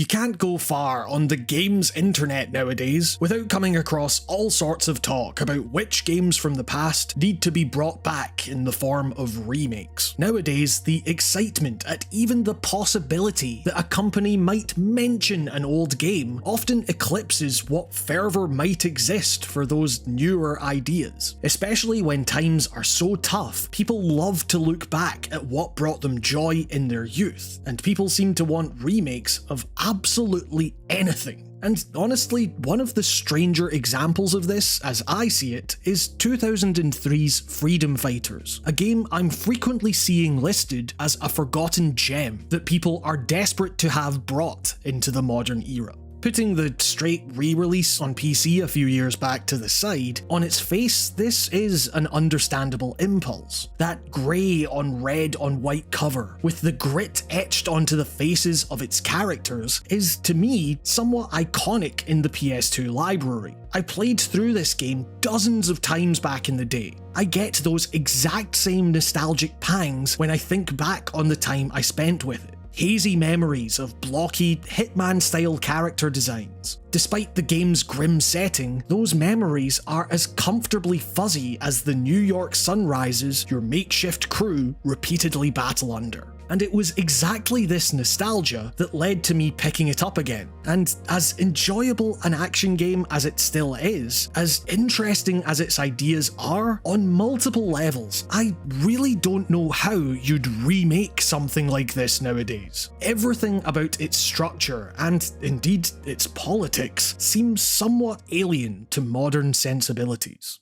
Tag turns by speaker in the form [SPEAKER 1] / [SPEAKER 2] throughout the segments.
[SPEAKER 1] You can't go far on the games internet nowadays without coming across all sorts of talk about which games from the past need to be brought back in the form of remakes. Nowadays, the excitement at even the possibility that a company might mention an old game often eclipses what fervour might exist for those newer ideas. Especially when times are so tough, people love to look back at what brought them joy in their youth, and people seem to want remakes of absolutely anything. And honestly, one of the stranger examples of this, as I see it, is 2003's Freedom Fighters, a game I'm frequently seeing listed as a forgotten gem that people are desperate to have brought into the modern era. Putting the straight re-release on PC a few years back to the side, on its face this is an understandable impulse. That grey on red on white cover, with the grit etched onto the faces of its characters, is to me somewhat iconic in the PS2 library. I played through this game dozens of times back in the day. I get those exact same nostalgic pangs when I think back on the time I spent with it. Hazy memories of blocky, Hitman-style character designs. Despite the game's grim setting, those memories are as comfortably fuzzy as the New York sunrises your makeshift crew repeatedly battle under. And it was exactly this nostalgia that led to me picking it up again. And as enjoyable an action game as it still is, as interesting as its ideas are, on multiple levels, I really don't know how you'd remake something like this nowadays. Everything about its structure, and indeed its politics, seems somewhat alien to modern sensibilities.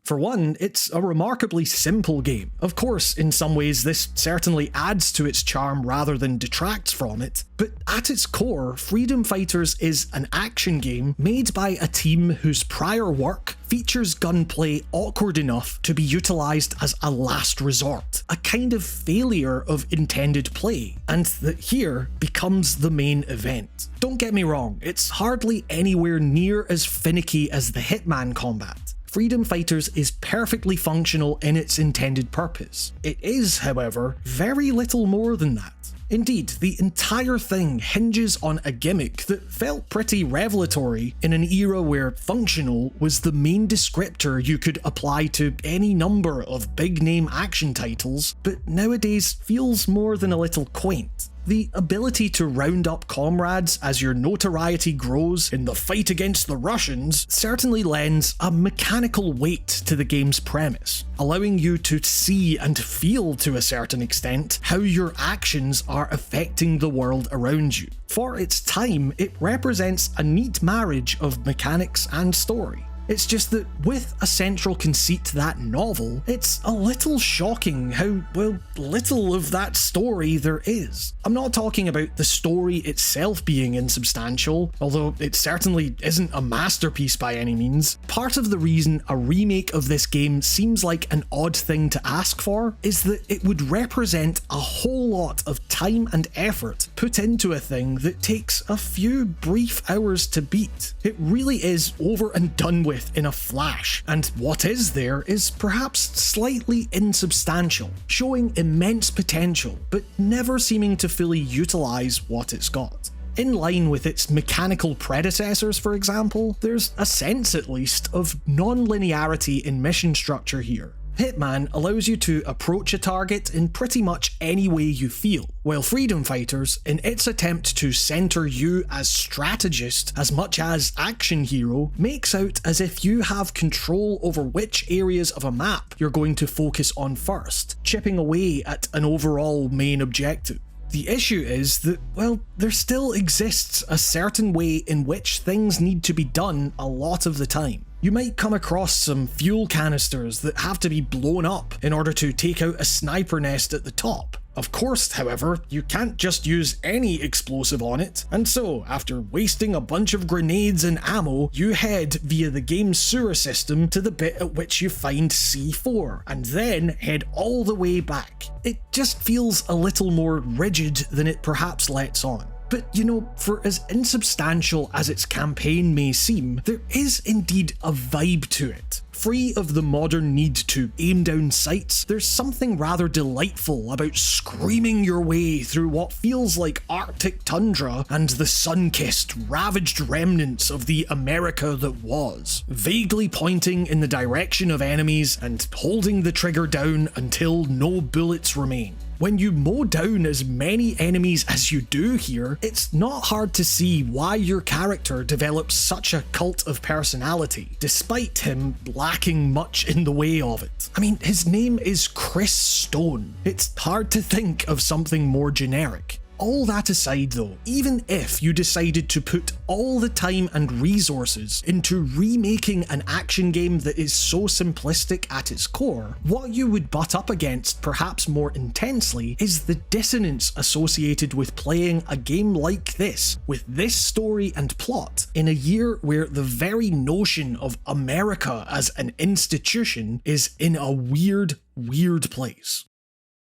[SPEAKER 1] For one, it's a remarkably simple game. Of course, in some ways this certainly adds to its charm rather than detracts from it, but at its core, Freedom Fighters is an action game made by a team whose prior work features gunplay awkward enough to be utilised as a last resort, a kind of failure of intended play, and that here becomes the main event. Don't get me wrong, it's hardly anywhere near as finicky as the Hitman combat. Freedom Fighters is perfectly functional in its intended purpose. It is, however, very little more than that. Indeed, the entire thing hinges on a gimmick that felt pretty revelatory in an era where functional was the main descriptor you could apply to any number of big-name action titles, but nowadays feels more than a little quaint. The ability to round up comrades as your notoriety grows in the fight against the Russians certainly lends a mechanical weight to the game's premise, allowing you to see and feel to a certain extent how your actions are affecting the world around you. For its time, it represents a neat marriage of mechanics and story. It's just that with a central conceit that novel, it's a little shocking how, well, little of that story there is. I'm not talking about the story itself being insubstantial, although it certainly isn't a masterpiece by any means. Part of the reason a remake of this game seems like an odd thing to ask for is that it would represent a whole lot of time and effort put into a thing that takes a few brief hours to beat. It really is over and done with in a flash, and what is there is perhaps slightly insubstantial, showing immense potential, but never seeming to fully utilise what it's got. In line with its mechanical predecessors, for example, there's a sense at least of non-linearity in mission structure here. Hitman allows you to approach a target in pretty much any way you feel, while Freedom Fighters, in its attempt to centre you as strategist as much as action hero, makes out as if you have control over which areas of a map you're going to focus on first, chipping away at an overall main objective. The issue is that, well, there still exists a certain way in which things need to be done a lot of the time. You might come across some fuel canisters that have to be blown up in order to take out a sniper nest at the top. Of course, however, you can't just use any explosive on it, and so, after wasting a bunch of grenades and ammo, you head via the game's sewer system to the bit at which you find C4, and then head all the way back. It just feels a little more rigid than it perhaps lets on. But you know, for as insubstantial as its campaign may seem, there is indeed a vibe to it. Free of the modern need to aim down sights, there's something rather delightful about screaming your way through what feels like Arctic tundra and the sun-kissed, ravaged remnants of the America that was, vaguely pointing in the direction of enemies and holding the trigger down until no bullets remain. When you mow down as many enemies as you do here, it's not hard to see why your character develops such a cult of personality, despite him lacking much in the way of it. I mean, his name is Chris Stone. It's hard to think of something more generic. All that aside though, even if you decided to put all the time and resources into remaking an action game that is so simplistic at its core, what you would butt up against perhaps more intensely is the dissonance associated with playing a game like this, with this story and plot, in a year where the very notion of America as an institution is in a weird place.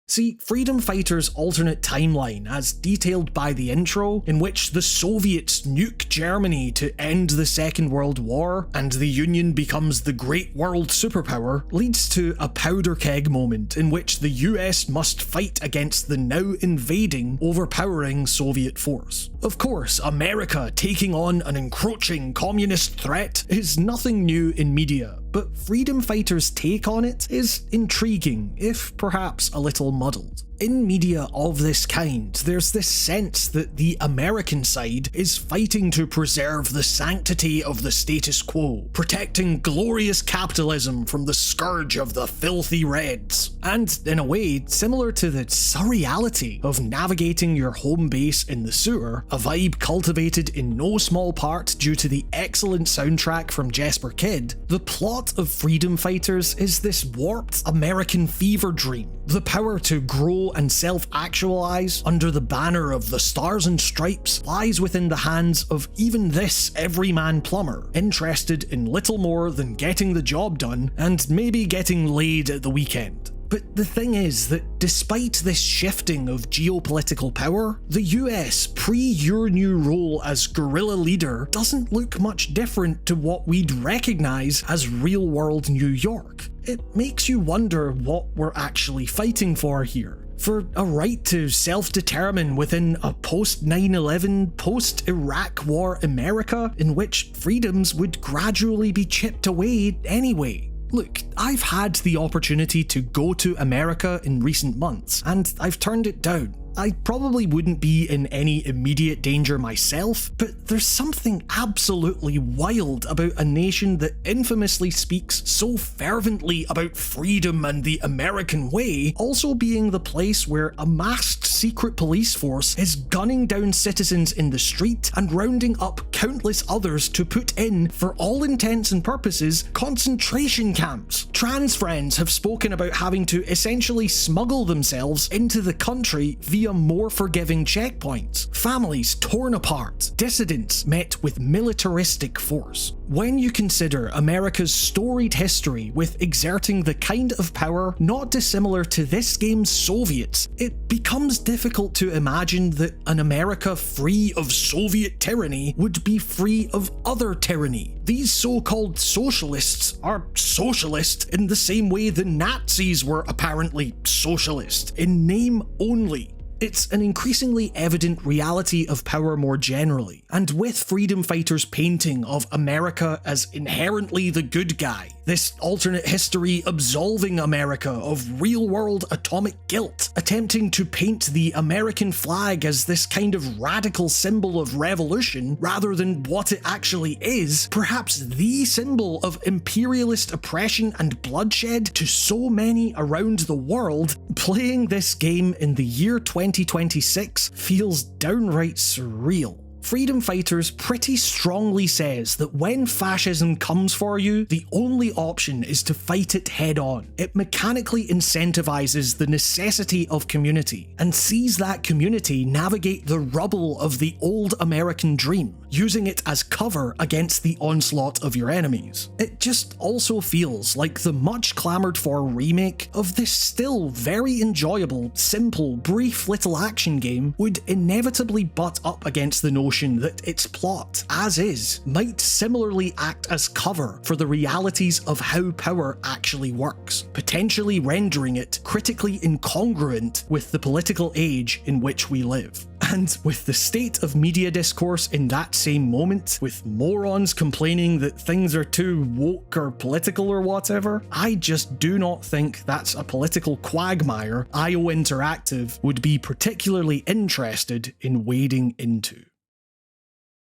[SPEAKER 1] See, Freedom Fighter's alternate timeline, as detailed by the intro, in which the Soviets nuke Germany to end the Second World War, and the Union becomes the great world superpower, leads to a powder keg moment in which the US must fight against the now invading, overpowering Soviet force. Of course, America taking on an encroaching communist threat is nothing new in media, but Freedom Fighter's take on it is intriguing, if perhaps a little muddled. In media of this kind, there's this sense that the American side is fighting to preserve the sanctity of the status quo, protecting glorious capitalism from the scourge of the filthy Reds. And in a way, similar to the surreality of navigating your home base in the sewer, a vibe cultivated in no small part due to the excellent soundtrack from Jesper Kyd, the plot of Freedom Fighters is this warped American fever dream, the power to grow and self-actualize under the banner of the Stars and Stripes lies within the hands of even this everyman plumber, interested in little more than getting the job done and maybe getting laid at the weekend. But the thing is that despite this shifting of geopolitical power, the US pre your new role as guerrilla leader doesn't look much different to what we'd recognise as real-world New York. It makes you wonder what we're actually fighting for here. For a right to self-determine within a post-9/11, post-Iraq War America in which freedoms would gradually be chipped away anyway. Look, I've had the opportunity to go to America in recent months, and I've turned it down. I probably wouldn't be in any immediate danger myself, but there's something absolutely wild about a nation that infamously speaks so fervently about freedom and the American way, also being the place where a masked secret police force is gunning down citizens in the street and rounding up countless others to put in, for all intents and purposes, concentration camps. Trans friends have spoken about having to essentially smuggle themselves into the country via more forgiving checkpoints, families torn apart, dissidents met with militaristic force. When you consider America's storied history with exerting the kind of power not dissimilar to this game's Soviets, it becomes difficult to imagine that an America free of Soviet tyranny would be free of other tyranny. These so-called socialists are socialist in the same way the Nazis were apparently socialist, in name only. It's an increasingly evident reality of power more generally, and with Freedom Fighters' painting of America as inherently the good guy, this alternate history absolving America of real-world atomic guilt, attempting to paint the American flag as this kind of radical symbol of revolution rather than what it actually is, perhaps the symbol of imperialist oppression and bloodshed to so many around the world, playing this game in the year 2026 feels downright surreal. Freedom Fighters pretty strongly says that when fascism comes for you, the only option is to fight it head on. It mechanically incentivizes the necessity of community, and sees that community navigate the rubble of the old American dream, using it as cover against the onslaught of your enemies. It just also feels like the much clamoured for remake of this still very enjoyable, simple, brief little action game would inevitably butt up against the notion that its plot, as is, might similarly act as cover for the realities of how power actually works, potentially rendering it critically incongruent with the political age in which we live. And with the state of media discourse in that same moment, with morons complaining that things are too woke or political or whatever, I just do not think that's a political quagmire IO Interactive would be particularly interested in wading into.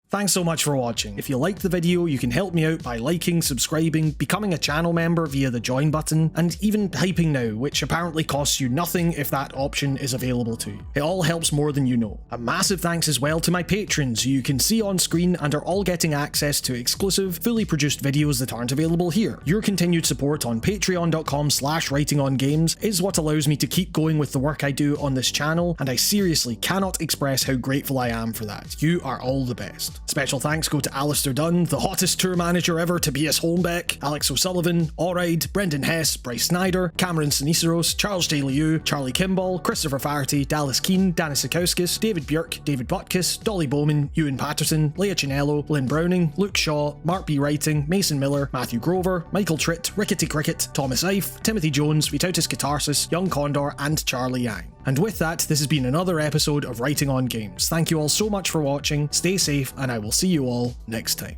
[SPEAKER 1] Thanks so much for watching. If you liked the video, you can help me out by liking, subscribing, becoming a channel member via the join button, and even hyping now, which apparently costs you nothing if that option is available to you. It all helps more than you know. A massive thanks as well to my patrons, who you can see on screen and are all getting access to exclusive, fully produced videos that aren't available here. Your continued support on patreon.com/writingongames is what allows me to keep going with the work I do on this channel, and I seriously cannot express how grateful I am for that. You are all the best. Special thanks go to Alistair Dunn, the hottest tour manager ever, Tobias Holmbeck, Alex O'Sullivan, Allride, Brendan Hess, Bryce Snyder, Cameron Siniceros, Charles J. Liu, Charlie Kimball, Christopher Faherty, Dallas Keane, Danis Sikauskis, David Björk, David Butkus, Dolly Bowman, Ewan Patterson, Leah Chinello, Lynn Browning, Luke Shaw, Mark B. Writing, Mason Miller, Matthew Grover, Michael Tritt, Rickety Cricket, Thomas Ife, Timothy Jones, Vitautis Catharsis, Young Condor, and Charlie Yang. And with that, this has been another episode of Writing on Games. Thank you all so much for watching, stay safe, and I will see you all next time.